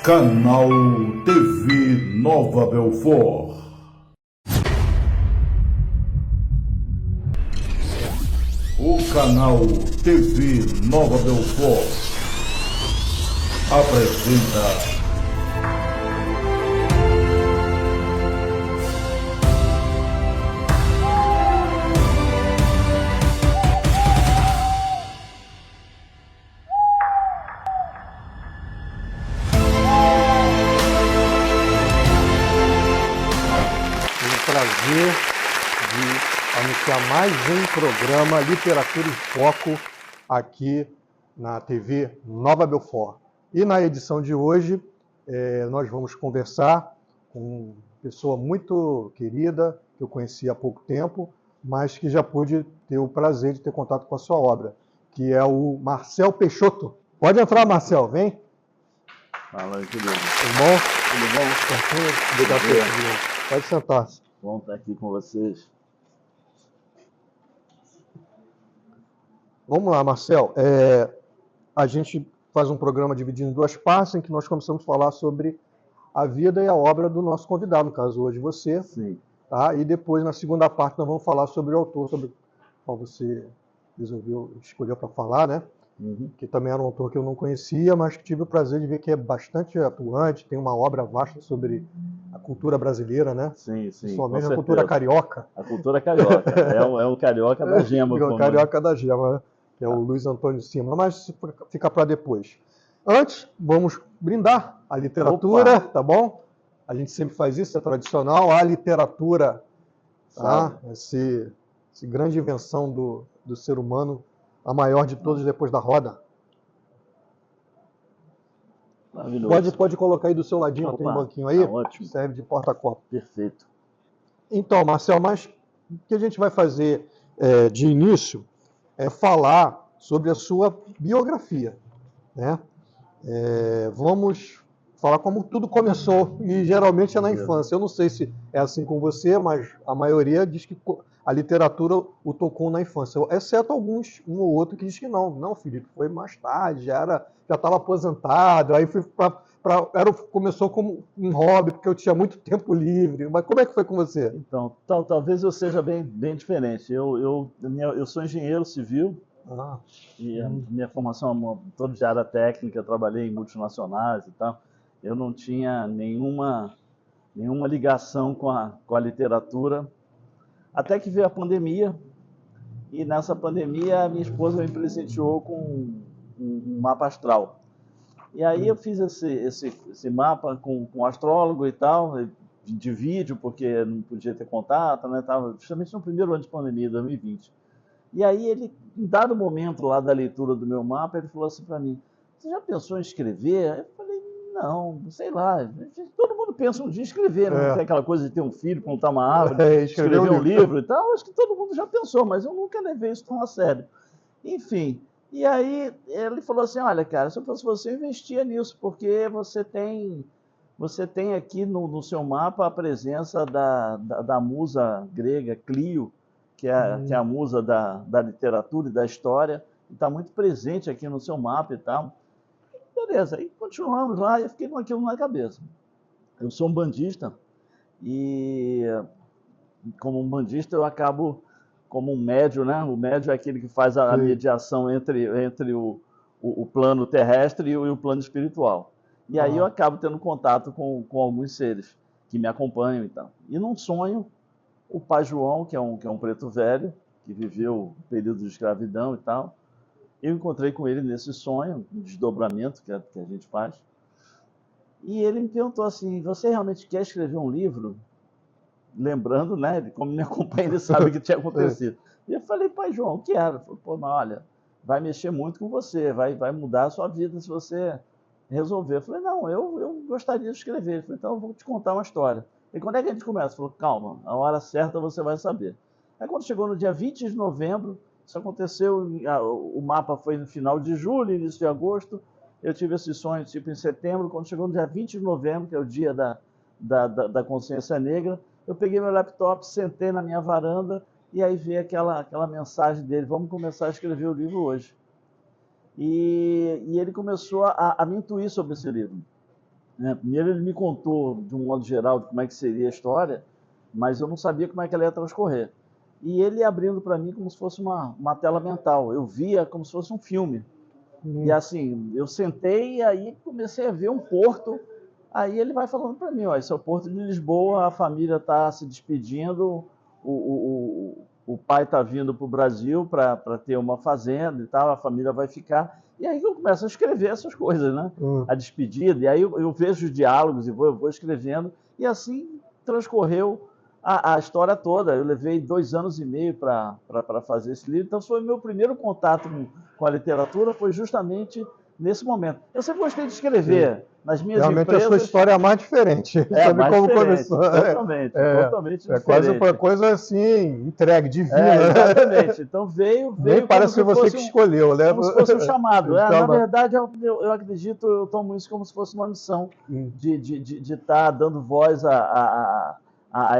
Canal TV Nova Belfort. O canal TV Nova Belfort apresenta prazer de anunciar mais um programa Literatura em Foco aqui na TV Nova Belfort. E na edição de hoje, nós vamos conversar com uma pessoa muito querida, que eu conheci há pouco tempo, mas que já pude ter o prazer de ter contato com a sua obra, que é o Marcel Peixoto. Pode entrar, Marcel, vem. Fala aí, tudo bem? Tudo bom? Tudo bom? Obrigado. Pode sentar-se. Bom estar aqui com vocês. Vamos lá, Marcel. A gente faz um programa dividido em duas partes, em que nós começamos a falar sobre a vida e a obra do nosso convidado, no caso hoje você. Sim. Tá? E depois, na segunda parte, nós vamos falar sobre o autor, sobre o qual você escolheu para falar, né? Uhum. Que também era um autor que eu não conhecia, mas que tive o prazer de ver que é bastante atuante, tem uma obra vasta sobre a cultura brasileira, né? Sim, sim. Principalmente a cultura carioca. A cultura carioca. É o carioca da gema. O carioca da gema, né? Que é o Luiz Antônio Cima, mas fica para depois. Antes, vamos brindar a literatura, tá bom? A gente sempre faz isso, é tradicional, a literatura, tá? Essa grande invenção do ser humano, a maior de todas depois da roda. Maravilhoso. Pode colocar aí do seu ladinho, tem um banquinho aí, tá ótimo. Serve de porta-copo. Perfeito. Então, Marcel, mas o que a gente vai fazer de início é falar sobre a sua biografia, né? Vamos falar como tudo começou, e geralmente é na infância. Eu não sei se é assim com você, mas a maioria diz que a literatura o tocou na infância, exceto alguns, um ou outro, que diz que não. Não, Felipe, foi mais tarde, já estava aposentado, aí começou como um hobby, porque eu tinha muito tempo livre. Mas como é que foi com você? Então, talvez eu seja bem diferente. Eu sou engenheiro civil, e a minha formação é toda de área técnica, trabalhei em multinacionais e tal. Eu não tinha nenhuma ligação com a literatura, até que veio a pandemia, e nessa pandemia a minha esposa me presenteou com um mapa astral. E aí eu fiz esse mapa com um astrólogo e tal, de vídeo, porque não podia ter contato, né? Estava justamente no primeiro ano de pandemia, 2020. E aí ele, em dado momento lá da leitura do meu mapa, ele falou assim para mim: você já pensou em escrever? Eu falei: não, sei lá. Todo mundo pensa um dia em escrever, não tem aquela coisa de ter um filho, plantar uma árvore, escrever um livro e tal. Acho que todo mundo já pensou, mas eu nunca levei isso tão a sério. Enfim, e aí ele falou assim: olha, cara, se eu fosse você, eu investia nisso, porque você tem aqui no seu mapa a presença da musa grega Clio, que é a musa da literatura e da história, e está muito presente aqui no seu mapa e tal. Beleza, aí continuamos lá e eu fiquei com aquilo na cabeça. Eu sou um bandista e, como um bandista, eu acabo como um médium, né? O médium é aquele que faz a mediação entre o plano terrestre e o plano espiritual. E aí eu acabo tendo contato com alguns seres que me acompanham e tal. E num sonho, o pai João, que é um preto velho, que viveu o período de escravidão e tal, eu encontrei com ele nesse sonho, um desdobramento que a gente faz, e ele me perguntou assim: você realmente quer escrever um livro? Lembrando, né, como me acompanha, ele sabe o que tinha acontecido. E eu falei: pai João, quero. Ele falou: pô, mas olha, vai mexer muito com você, vai mudar a sua vida se você resolver. Eu falei: não, eu gostaria de escrever. Ele falou: então eu vou te contar uma história. E quando é que a gente começa? Ele falou: calma, a hora certa você vai saber. Aí quando chegou no dia 20 de novembro, isso aconteceu, o mapa foi no final de julho, início de agosto, eu tive esse sonho tipo em setembro. Quando chegou no dia 20 de novembro, que é o dia da consciência negra, eu peguei meu laptop, sentei na minha varanda, e aí veio aquela mensagem dele: vamos começar a escrever o livro hoje. e ele começou a me intuir sobre esse livro. Primeiro ele me contou, de um modo geral, como é que seria a história, mas eu não sabia como é que ela ia transcorrer. E ele abrindo para mim como se fosse uma tela mental. Eu via como se fosse um filme. E assim, eu sentei e aí comecei a ver um porto. Aí ele vai falando para mim, ó, esse é o Porto de Lisboa, a família está se despedindo, o pai está vindo para o Brasil para ter uma fazenda e tal, a família vai ficar. E aí eu começo a escrever essas coisas, né? A despedida, e aí eu vejo os diálogos e vou escrevendo, e assim transcorreu a história toda. Eu levei 2 anos e meio para fazer esse livro, então foi o meu primeiro contato com a literatura, foi justamente nesse momento. Eu sempre gostei de escrever nas minhas Realmente empresas. a sua história é mais diferente. Sabe mais como diferente, começou? totalmente É diferente. coisa assim, entregue, divina. Exatamente. Então veio Nem parece que você que escolheu, né? Como se fosse um chamado. Na Chamado. verdade, eu acredito, eu tomo isso como se fosse uma missão de estar dando voz a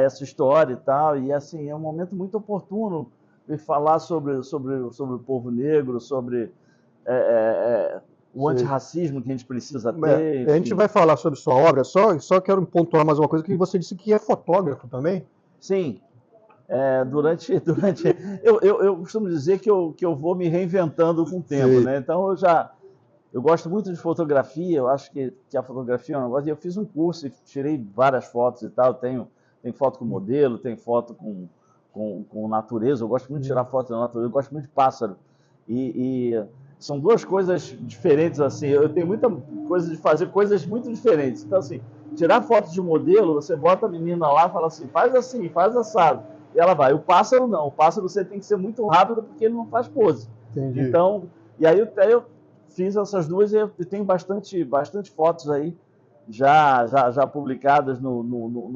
essa história e tal. E assim, é um momento muito oportuno de falar sobre o povo negro, sobre o antirracismo que a gente precisa ter. A gente vai falar sobre sua obra, só quero pontuar mais uma coisa, que você disse que é fotógrafo também. Sim. Eu costumo dizer que eu vou me reinventando com o tempo, né? Então eu gosto muito de fotografia, eu acho que a fotografia é um negócio, e eu fiz um curso e tirei várias fotos e tal, tem foto com modelo, tem foto com natureza, eu gosto muito de tirar fotos da natureza, eu gosto muito de pássaro, e são 2 coisas diferentes, assim, eu tenho muita coisa de fazer coisas muito diferentes, então assim, tirar fotos de modelo, você bota a menina lá e fala assim, faz assado, e ela vai. O pássaro não, o pássaro você tem que ser muito rápido porque ele não faz pose. Entendi. Então, e aí eu fiz essas 2 e tenho bastante fotos aí já publicadas no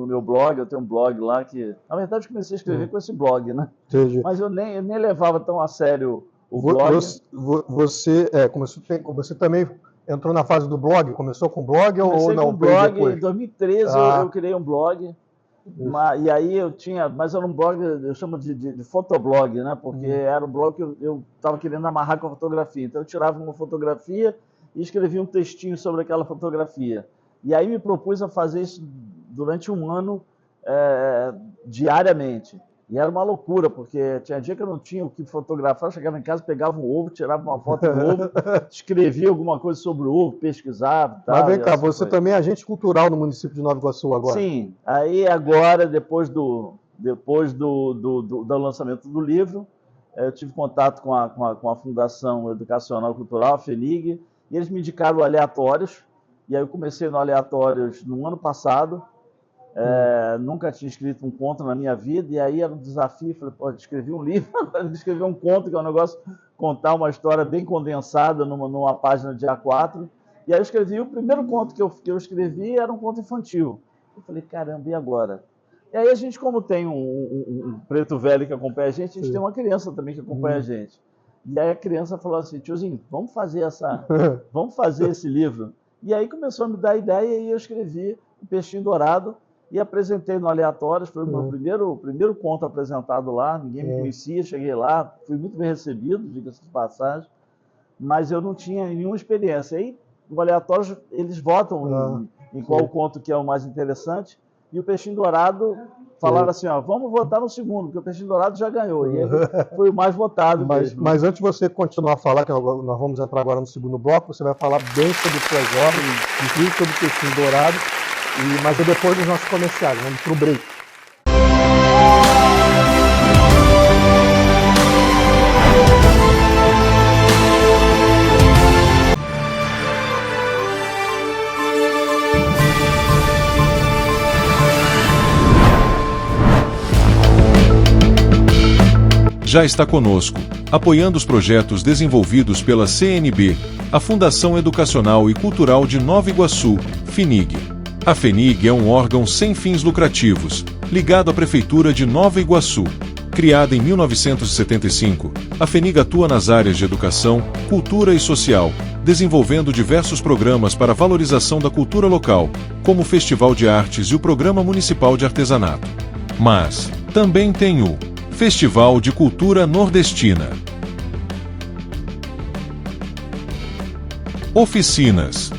meu blog. Eu tenho um blog lá que, na verdade, eu comecei a escrever com esse blog, né? Entendi. Mas eu nem levava tão a sério o blog. Você também entrou na fase do blog? Começou com blog ou não? Com blog, em 2013 eu criei um blog. E aí mas era um blog, eu chamo de fotoblog, né? Porque era um blog que eu estava querendo amarrar com a fotografia. Então eu tirava uma fotografia e escrevia um textinho sobre aquela fotografia. E aí me propus a fazer isso durante 1 ano, diariamente. E era uma loucura, porque tinha dia que eu não tinha o que fotografar, eu chegava em casa, pegava um ovo, tirava uma foto do ovo, escrevia alguma coisa sobre o ovo, pesquisava. Mas vem cá, você também é agente cultural no município de Nova Iguaçu agora? Sim, aí agora, depois do lançamento do livro, eu tive contato com a Fundação Educacional Cultural, a FENIG, e eles me indicaram aleatórios, e aí eu comecei no aleatórios no ano passado. Nunca tinha escrito um conto na minha vida, e aí era um desafio. Falei, pô, escrevi um livro, agora escrevi um conto, que é um negócio, contar uma história bem condensada numa página de A4. E aí eu escrevi, o primeiro conto que eu escrevi era um conto infantil. Eu falei, caramba, e agora? E aí a gente, como tem um preto velho que acompanha a gente tem uma criança também que acompanha a gente. E aí a criança falou assim, tiozinho, vamos fazer esse livro. E aí começou a me dar ideia, e eu escrevi O Peixinho Dourado, e apresentei no Aleatórios. Foi o meu primeiro conto apresentado lá, ninguém me conhecia, cheguei lá, fui muito bem recebido, diga-se de passagem, mas eu não tinha nenhuma experiência. Aí, no Aleatórios, eles votam em qual conto que é o mais interessante, e o Peixinho Dourado falaram assim, ó, vamos votar no segundo, porque o Peixinho Dourado já ganhou, e ele foi o mais votado mesmo. Mas antes de você continuar a falar, que nós vamos entrar agora no segundo bloco, você vai falar bem sobre suas obras, inclusive sobre o Peixinho Dourado, mas é depois dos nossos comerciais, vamos para o break. Já está conosco, apoiando os projetos desenvolvidos pela CNB, a Fundação Educacional e Cultural de Nova Iguaçu, FENIG. A FENIG é um órgão sem fins lucrativos, ligado à Prefeitura de Nova Iguaçu. Criada em 1975, a FENIG atua nas áreas de educação, cultura e social, desenvolvendo diversos programas para a valorização da cultura local, como o Festival de Artes e o Programa Municipal de Artesanato. Mas também tem o Festival de Cultura Nordestina. oficinas,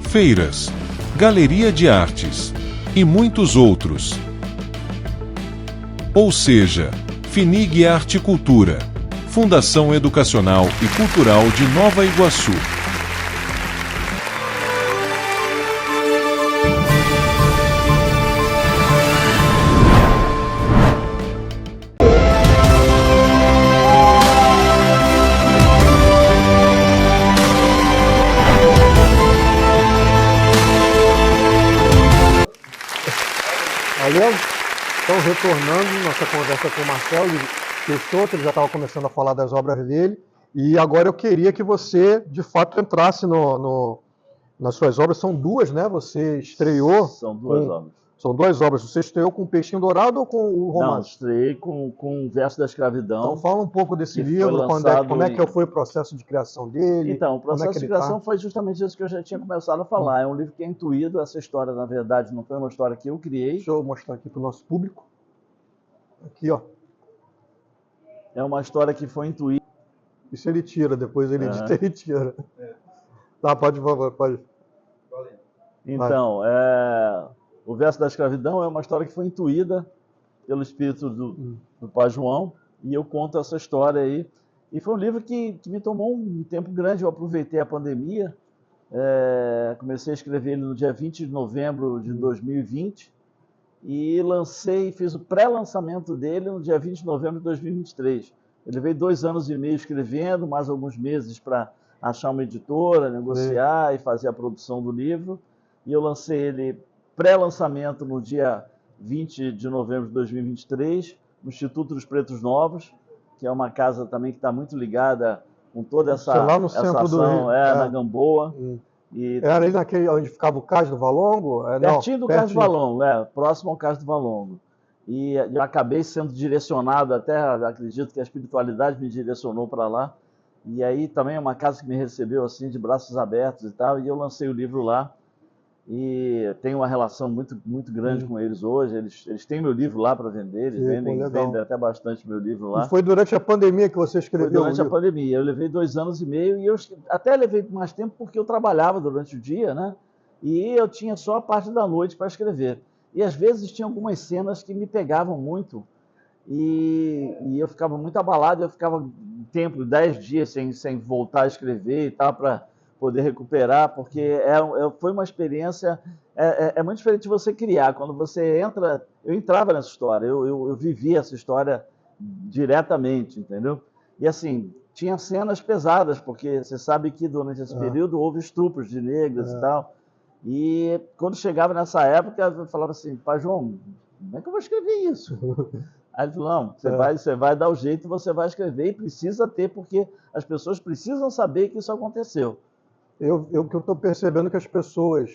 feiras, galeria de artes e muitos outros. Ou seja, FINIG Arte e Cultura, Fundação Educacional e Cultural de Nova Iguaçu. Valeu? Então, retornando nossa conversa com o Marcelo Peixoto, ele já estava começando a falar das obras dele, e agora eu queria que você, de fato, entrasse nas suas obras. São duas, né? Você estreou... São duas obras. São duas obras. Você estreou com o Peixinho Dourado ou com o romance? Não, estreiei com o Verso da Escravidão. Então fala um pouco desse que livro, foi como é que em- foi o processo de criação dele. Então, o como é processo que de ele criação tá? foi justamente isso que eu já tinha começado a falar. É um livro que é intuído. Essa história, na verdade, não foi uma história que eu criei. Deixa eu mostrar aqui para o nosso público. Aqui, ó. É uma história que foi intuída. Isso ele tira, depois ele edita, ele tira. Tá, pode. Então, o Verso da Escravidão é uma história que foi intuída pelo espírito do Pai João, e eu conto essa história aí. E foi um livro que me tomou um tempo grande. Eu aproveitei a pandemia, comecei a escrever ele no dia 20 de novembro de 2020 e fiz o pré-lançamento dele no dia 20 de novembro de 2023. Eu levei 2 anos e meio escrevendo, mais alguns meses para achar uma editora, negociar e fazer a produção do livro. E eu lancei ele pré-lançamento no dia 20 de novembro de 2023, no Instituto dos Pretos Novos, que é uma casa também que está muito ligada com toda essa, Lá no essa centro do ação, Rio. na Gamboa. E Era ali naquele onde ficava o Cais do Valongo? pertinho do Cais do Valongo, próximo ao Cais do Valongo. E eu acabei sendo direcionado, até acredito que a espiritualidade me direcionou para lá. E aí também é uma casa que me recebeu assim de braços abertos e tal, e eu lancei o livro lá. E tenho uma relação muito, muito grande com eles hoje. Eles têm meu livro lá para vender, eles vendem até bastante meu livro lá. E foi durante a pandemia que você escreveu? Foi durante a pandemia. Eu levei 2 anos e meio, e eu até levei mais tempo porque eu trabalhava durante o dia, né? E eu tinha só a parte da noite para escrever. E às vezes tinha algumas cenas que me pegavam muito, e eu ficava muito abalado. Eu ficava um tempo, 10 dias sem voltar a escrever e tal, para poder recuperar, porque foi uma experiência. É muito diferente de você criar. Quando você entra, eu entrava nessa história, eu vivia essa história diretamente, entendeu? E assim, tinha cenas pesadas, porque você sabe que durante esse período houve estupros de negras e tal. E quando chegava nessa época, eu falava assim: Pai João, como é que eu vou escrever isso? Aí ele falou: não, você vai dar o jeito, você vai escrever, e precisa ter, porque as pessoas precisam saber que isso aconteceu. Eu estou percebendo que as pessoas,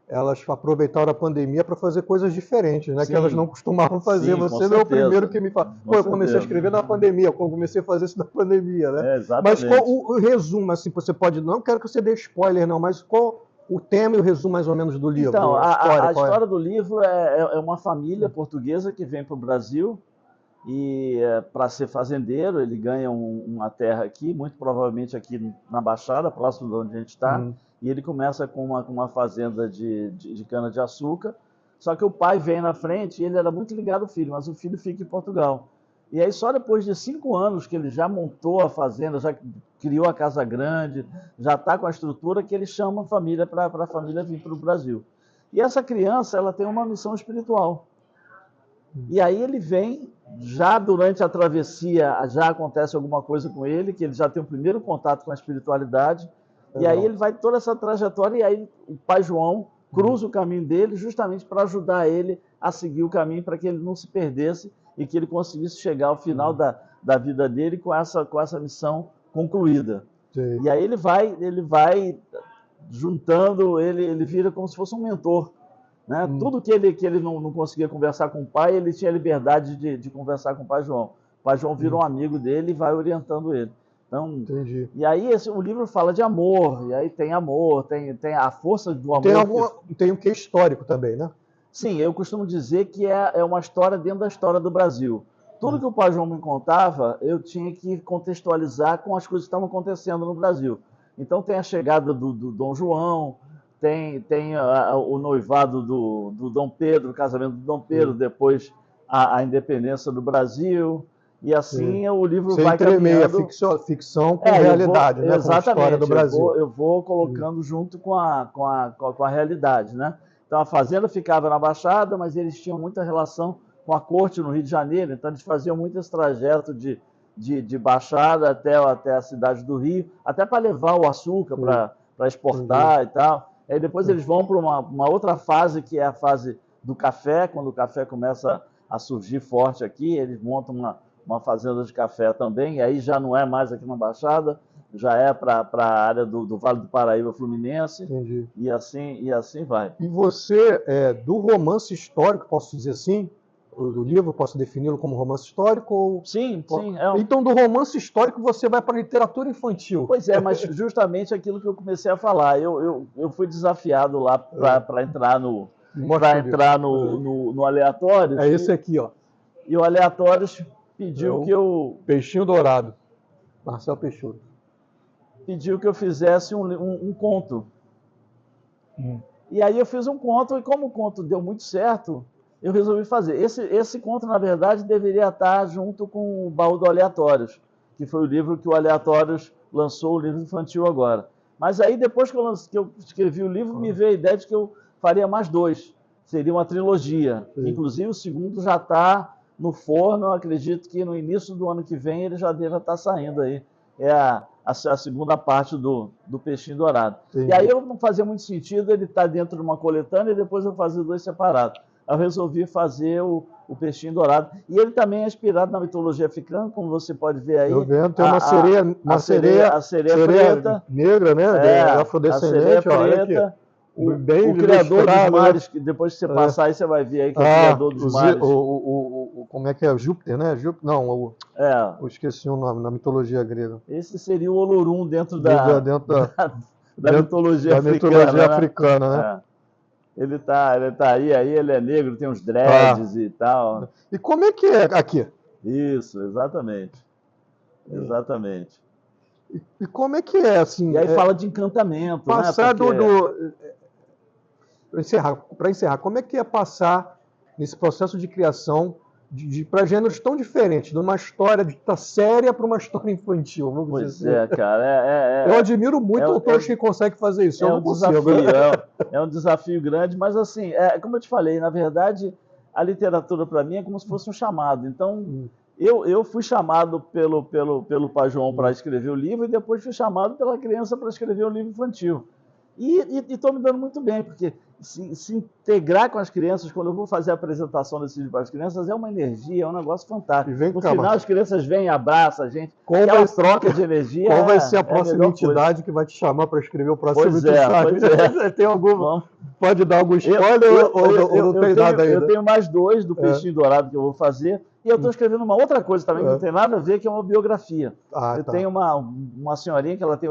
elas aproveitaram a pandemia para fazer coisas diferentes, né? Sim. Que elas não costumavam fazer. Sim, com Você não é o certeza. primeiro que me fala. Pô, eu comecei a escrever na pandemia, eu comecei a fazer isso na pandemia, né? Exatamente. Mas qual o resumo, assim, você pode... Não quero que você dê spoiler, não, mas qual o tema e o resumo, mais ou menos, do livro? Então, a qual história do livro é uma família portuguesa que vem para o Brasil, e para ser fazendeiro, ele ganha uma terra aqui, muito provavelmente aqui na Baixada, próximo de onde a gente está, e ele começa com uma fazenda de cana-de-açúcar. Só que o pai vem na frente e ele era muito ligado ao filho, mas o filho fica em Portugal. E aí só depois de 5 anos que ele já montou a fazenda, já criou a casa grande, já está com a estrutura, que ele chama a família para a família vir para o Brasil. E essa criança, ela tem uma missão espiritual. E aí ele vem, já durante a travessia, já acontece alguma coisa com ele, que ele já tem o primeiro contato com a espiritualidade, e aí ele vai toda essa trajetória, e aí o Pai João cruza o caminho dele justamente para ajudar ele a seguir o caminho, para que ele não se perdesse e que ele conseguisse chegar ao final da vida dele com essa missão concluída. Sim. E aí ele vai juntando, ele vira como se fosse um mentor. Né? Tudo que ele não conseguia conversar com o pai, ele tinha liberdade de conversar com o Pai João. O Pai João vira um amigo dele e vai orientando ele. Então, Entendi. E aí o livro fala de amor, e aí tem amor, tem a força do amor. Tem um quê histórico também, né? Sim, eu costumo dizer que é uma história dentro da história do Brasil. Tudo que o Pai João me contava, eu tinha que contextualizar com as coisas que estavam acontecendo no Brasil. Então tem a chegada do Dom João, tem o noivado do Dom Pedro, o casamento do Dom Pedro, depois a independência do Brasil, e assim o livro vai caminhando. Ficção com realidade, né? Exatamente, com a história do Brasil. Eu vou colocando junto com a realidade, né? Então a fazenda ficava na Baixada, mas eles tinham muita relação com a corte no Rio de Janeiro, então eles faziam muito esse trajeto de Baixada até a cidade do Rio, até para levar o açúcar para exportar e tal. Aí depois eles vão para uma outra fase, que é a fase do café, quando o café começa a surgir forte aqui, eles montam uma fazenda de café também, e aí já não é mais aqui na Baixada, já é para a área do Vale do Paraíba Fluminense. Entendi. E assim vai. E você, do romance histórico, posso dizer assim, do livro, posso defini-lo como romance histórico? Ou... Sim. Então, do romance histórico, você vai para a literatura infantil. Pois é, mas justamente aquilo que eu comecei a falar. Eu fui desafiado lá para entrar no Aleatórios. É esse aqui, ó. E o Aleatórios pediu que eu... Peixinho Dourado. Marcel Peixoto. Pediu que eu fizesse um conto. E aí eu fiz um conto, e como o conto deu muito certo, eu resolvi fazer. Esse conto, na verdade, deveria estar junto com o Baú do Aleatórios, que foi o livro que o Aleatórios lançou, o livro infantil agora. Mas aí, depois que eu escrevi o livro, me veio a ideia de que eu faria mais 2. Seria uma trilogia. Sim. Inclusive, o segundo já está no forno. Eu acredito que no início do ano que vem ele já deve estar saindo aí. É a segunda parte do Peixinho Dourado. Sim. E aí não fazia muito sentido ele estar dentro de uma coletânea e depois eu fazer 2 separados. Eu resolvi fazer o Peixinho Dourado. E ele também é inspirado na mitologia africana, como você pode ver aí. Eu vendo, tem uma sereia preta, negra, né? Afrodescendente, a sereia preta. O criador dos mares, que depois que você passar aí, você vai ver aí que é o criador dos mares. Como é que é? Júpiter, né? Não, eu esqueci o nome, na mitologia grega. Esse seria o Olorum dentro da mitologia africana, né? Ele tá aí, ele é negro, tem uns dreads e tal. E como é que é aqui? Isso, exatamente. Exatamente. E como é que é, assim... E aí fala de encantamento, passar Para encerrar, como é que é passar nesse processo de criação para gêneros tão diferentes, de uma história séria para uma história infantil? Pois dizer. Cara, eu admiro muito autores que conseguem fazer isso. É um desafio grande, mas assim, como eu te falei, na verdade, a literatura para mim é como se fosse um chamado. Então, eu fui chamado pelo Pai João para escrever o livro e depois fui chamado pela criança para escrever o livro infantil. E estou me dando muito bem, porque se integrar com as crianças, quando eu vou fazer a apresentação desse livro para as crianças, é uma energia, é um negócio fantástico. No final, as crianças vêm e abraçam a gente. Aquela troca de energia. Qual vai ser a próxima entidade que vai te chamar para escrever o próximo livro? Pois é. Tem alguma? Pode dar algum spoiler ou não tem nada ainda? Eu tenho mais 2 do Peixinho Dourado que eu vou fazer. E eu estou escrevendo uma outra coisa também, que não tem nada a ver, que é uma biografia. Eu tenho uma senhorinha que ela tem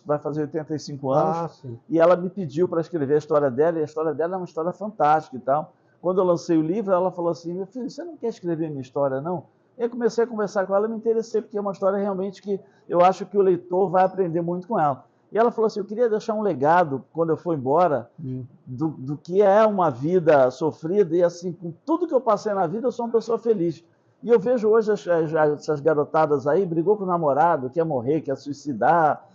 vai fazer 85 anos, e ela me pediu para escrever a história dela, e a história dela é uma história fantástica e tal. Quando eu lancei o livro, ela falou assim: meu filho, você não quer escrever minha história, não? Eu comecei a conversar com ela, me interessei, porque é uma história realmente que eu acho que o leitor vai aprender muito com ela. E ela falou assim: eu queria deixar um legado, quando eu for embora, do que é uma vida sofrida, e assim, com tudo que eu passei na vida, eu sou uma pessoa feliz. E eu vejo hoje essas garotadas aí, brigou com o namorado, quer morrer, quer suicidar,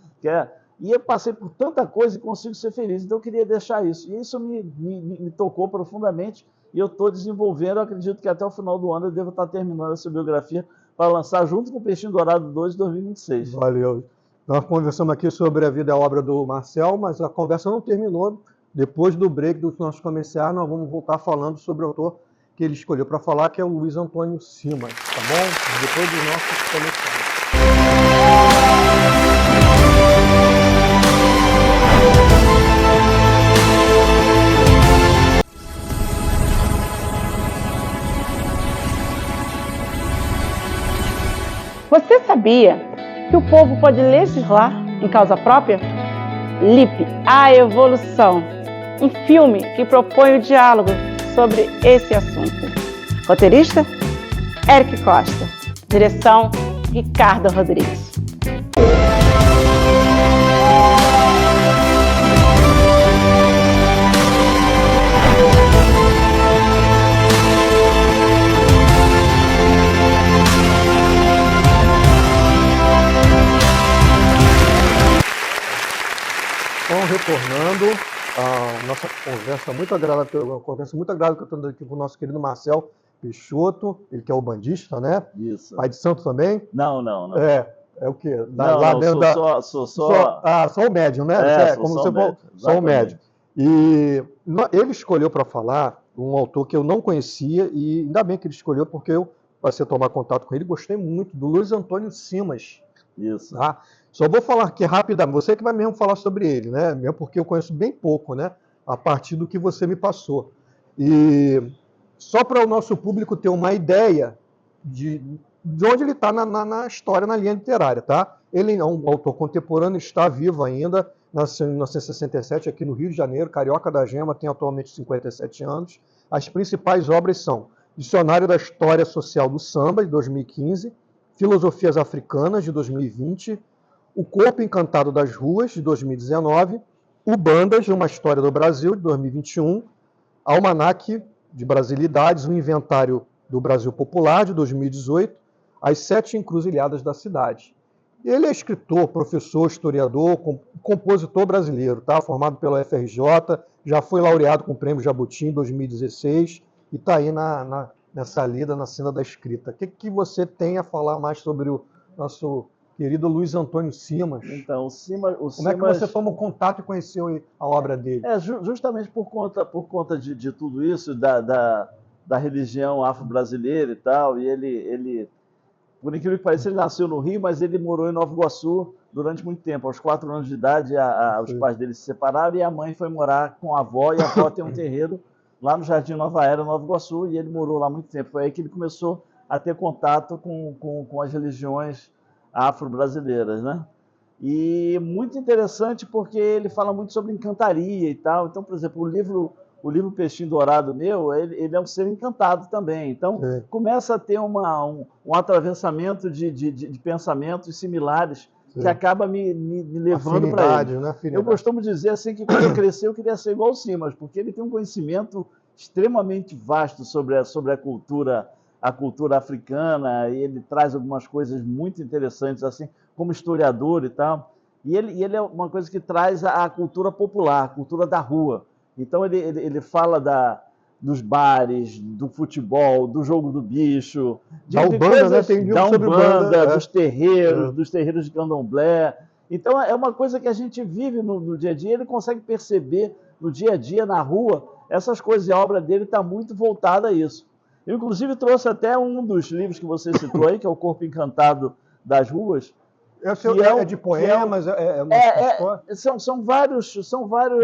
E eu passei por tanta coisa e consigo ser feliz, então eu queria deixar isso. E isso me tocou profundamente, e eu estou desenvolvendo, eu acredito que até o final do ano eu devo estar terminando essa biografia para lançar junto com o Peixinho Dourado 2 em 2026. Valeu. Nós conversamos aqui sobre a vida e a obra do Marcel, mas a conversa não terminou. Depois do break dos nossos comerciais, nós vamos voltar falando sobre o autor que ele escolheu para falar, que é o Luiz Antônio Simas, tá bom? Depois dos nossos comerciais. Você sabia que o povo pode legislar em causa própria? LIP, a evolução, um filme que propõe o diálogo sobre esse assunto. Roteirista? Eric Costa. Direção? Ricardo Rodrigues. Então, retornando a nossa conversa muito agradável, uma conversa muito agradável que eu estou dando aqui com o nosso querido Marcel Peixoto, ele que é o bandista, né? Isso. Pai de santo também. Não. É o quê? Só o médium, né? Como você falou, só o médium. E ele escolheu para falar um autor que eu não conhecia, e ainda bem que ele escolheu, porque eu passei a tomar contato com ele, gostei muito, do Luiz Antônio Simas. Isso. Tá? Só vou falar aqui rapidamente, você que vai mesmo falar sobre ele, né? Mesmo porque eu conheço bem pouco, né? A partir do que você me passou. E só para o nosso público ter uma ideia de onde ele está na história, na linha literária, tá? Ele é um autor contemporâneo, está vivo ainda, nasceu em 1967 aqui no Rio de Janeiro, carioca da gema, tem atualmente 57 anos. As principais obras são Dicionário da História Social do Samba, de 2015, Filosofias Africanas, de 2020, O Corpo Encantado das Ruas, de 2019, Ubandas, Uma História do Brasil, de 2021, Almanaque de Brasilidades, um Inventário do Brasil Popular, de 2018, As Sete Encruzilhadas da Cidade. Ele é escritor, professor, historiador, compositor brasileiro, tá? Formado pela UFRJ, já foi laureado com o Prêmio Jabuti em 2016 e está aí nessa lida, na cena da escrita. O que você tem a falar mais sobre o nosso querido Luiz Antônio Simas? Então, o Simas... Como é que você tomou contato e conheceu a obra dele? Justamente por conta de tudo isso, da religião afro-brasileira e tal, e ele, por incrível que pareça, ele nasceu no Rio, mas ele morou em Nova Iguaçu durante muito tempo. Aos 4 anos de idade, os pais dele se separaram e a mãe foi morar com a avó, e a avó tem um terreiro lá no Jardim Nova Era, Nova Iguaçu, e ele morou lá muito tempo. Foi aí que ele começou a ter contato com as religiões afro-brasileiras, né? E muito interessante porque ele fala muito sobre encantaria e tal. Então, por exemplo, o livro Peixinho Dourado meu, ele é um ser encantado também. Então, começa a ter um atravessamento de pensamentos similares que acaba me levando para ele. Né, eu costumo dizer assim que quando eu crescer eu queria ser igual o Simas, porque ele tem um conhecimento extremamente vasto sobre a cultura africana, e ele traz algumas coisas muito interessantes, assim, como historiador e tal. E ele é uma coisa que traz a cultura popular, a cultura da rua. Então ele fala dos bares, do futebol, do jogo do bicho, da Umbanda, né? Tem da Umbanda, dos terreiros de candomblé. Então é uma coisa que a gente vive no dia a dia, ele consegue perceber no dia a dia, na rua, essas coisas, e a obra dele está muito voltada a isso. Eu, inclusive, trouxe até um dos livros que você citou aí, que é O Corpo Encantado das Ruas. É de poemas, são vários,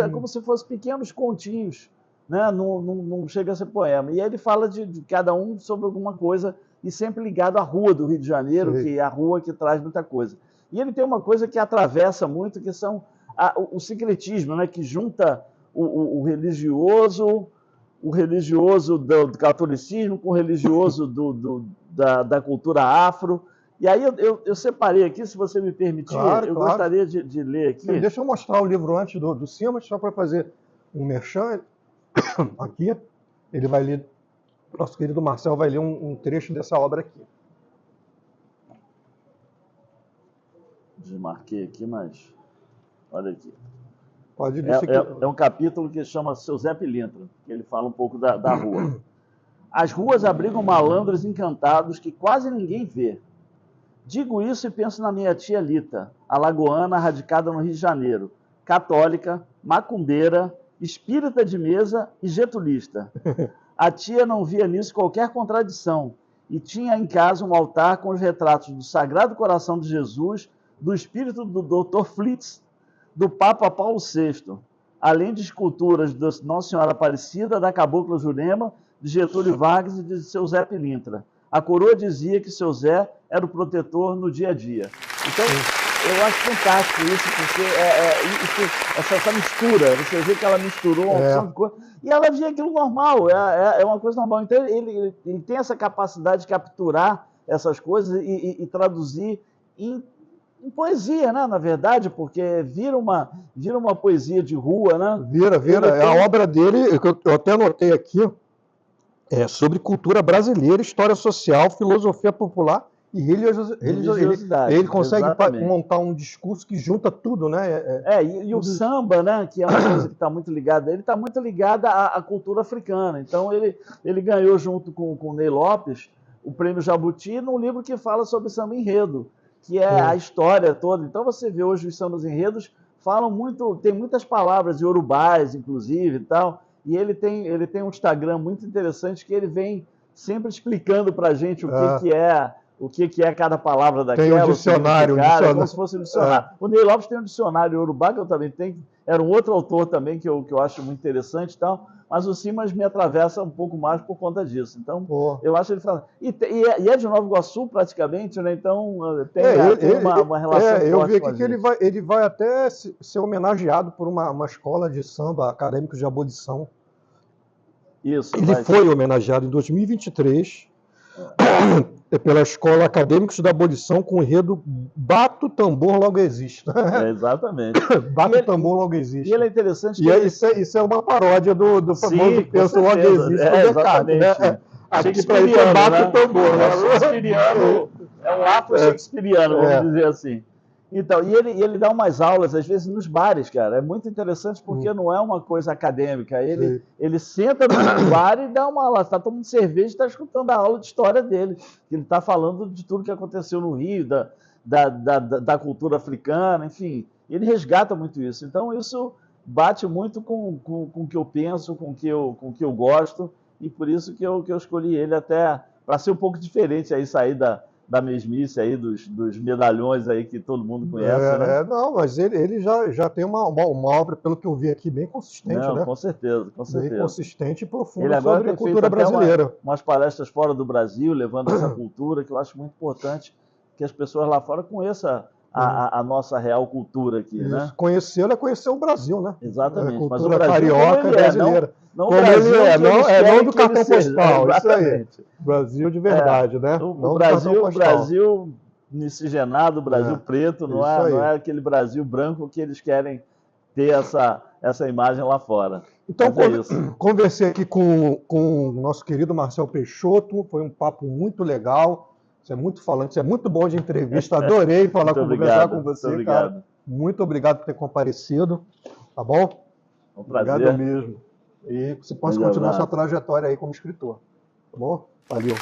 é como se fossem pequenos continhos, né? Não chega a ser poema. E aí ele fala de cada um sobre alguma coisa, e sempre ligado à rua do Rio de Janeiro, que é a rua que traz muita coisa. E ele tem uma coisa que atravessa muito, que são o sincretismo, né? Que junta o religioso do catolicismo com o religioso da cultura afro. E aí eu separei aqui, se você me permitir, eu gostaria de ler aqui. Sim, deixa eu mostrar o livro antes do Simas, só para fazer um merchan. Aqui, ele vai ler, nosso querido Marcel vai ler um trecho dessa obra aqui. Desmarquei aqui, mas olha aqui. Pode ler isso aqui. É um capítulo que chama Seu Zé Pilintra, que ele fala um pouco da rua. As ruas abrigam malandros encantados que quase ninguém vê. Digo isso e penso na minha tia Lita, alagoana radicada no Rio de Janeiro, católica, macumbeira, espírita de mesa e getulista. A tia não via nisso qualquer contradição e tinha em casa um altar com os retratos do Sagrado Coração de Jesus, do espírito do Dr. Flitz, do Papa Paulo VI, além de esculturas de Nossa Senhora Aparecida, da Cabocla Jurema, de Getúlio Vargas e de seu Zé Pilintra. A coroa dizia que seu Zé era o protetor no dia a dia. Então, eu acho fantástico isso, porque essa mistura, você vê que ela misturou uma opção de coisa, e ela via aquilo normal, é uma coisa normal. Então, ele tem essa capacidade de capturar essas coisas e traduzir em poesia, né? Na verdade, porque vira uma poesia de rua, né? Vira. A obra dele, eu até anotei aqui, é sobre cultura brasileira, história social, filosofia popular E religiosidade, ele consegue exatamente. montar um discurso que junta tudo, né? E o samba, né, que é uma coisa que está muito ligada, ele está muito ligado à cultura africana. Então ele ganhou junto com o Ney Lopes o Prêmio Jabuti num livro que fala sobre samba enredo, que é a história toda. Então você vê hoje os sambas enredos falam muito, tem muitas palavras iorubais, inclusive, e tal. E ele tem um Instagram muito interessante que ele vem sempre explicando para a gente o que é cada palavra daquela. Tem um dicionário. Como se fosse um dicionário. O Ney Lopes tem um dicionário iorubá, que eu também tenho. Era um outro autor também que eu acho muito interessante e tal. Mas o Simas me atravessa um pouco mais por conta disso. Então, eu acho ele falando. E é de Nova Iguaçu, praticamente, né? Então, tem uma relação forte. Eu vi aqui que ele vai até ser homenageado por uma escola de samba acadêmicos de abolição. Isso. Ele foi homenageado em 2023 pela Escola Acadêmicos da Abolição com o enredo Bato Tambor Logo Existe. Exatamente. Bato Tambor Logo Existe. E ele é interessante que... isso é uma paródia do famoso Penso Logo Existe do Descartes, né? Aqui para isso é Bato Tambor. Shakespeariano, é um afro-shakespeariano, vamos dizer assim. Então, e ele dá umas aulas, às vezes, nos bares, cara. É muito interessante porque não é uma coisa acadêmica. Ele senta no bar e dá uma aula. Está tomando cerveja e está escutando a aula de história dele. Ele está falando de tudo que aconteceu no Rio, da cultura africana, enfim. Ele resgata muito isso. Então, isso bate muito com o que eu penso, com o que eu gosto. E por isso que eu escolhi ele até para ser um pouco diferente, aí sair da mesmice aí, dos medalhões aí que todo mundo conhece, né? Não, mas ele já tem uma obra, pelo que eu vi aqui, bem consistente, né? Com certeza. Bem consistente e profunda ele agora sobre a cultura brasileira. Umas palestras fora do Brasil, levando essa cultura, que eu acho muito importante que as pessoas lá fora conheçam a nossa real cultura aqui, né? Conhecê-la é conhecer o Brasil, né? Exatamente. A cultura mas o Brasil, carioca brasileira. Não como Brasil, não do cartão postal, isso aí. Exatamente. Brasil de verdade, né? O Brasil miscigenado, o Brasil preto, não é aquele Brasil branco que eles querem ter essa imagem lá fora. Então, conversei aqui com o nosso querido Marcel Peixoto, foi um papo muito legal, você é muito falante, você é muito bom de entrevista, adorei conversar com você, cara. Muito obrigado por ter comparecido, tá bom? Um prazer. Obrigado mesmo. E você pode continuar sua trajetória aí como escritor. Tá bom? Valeu.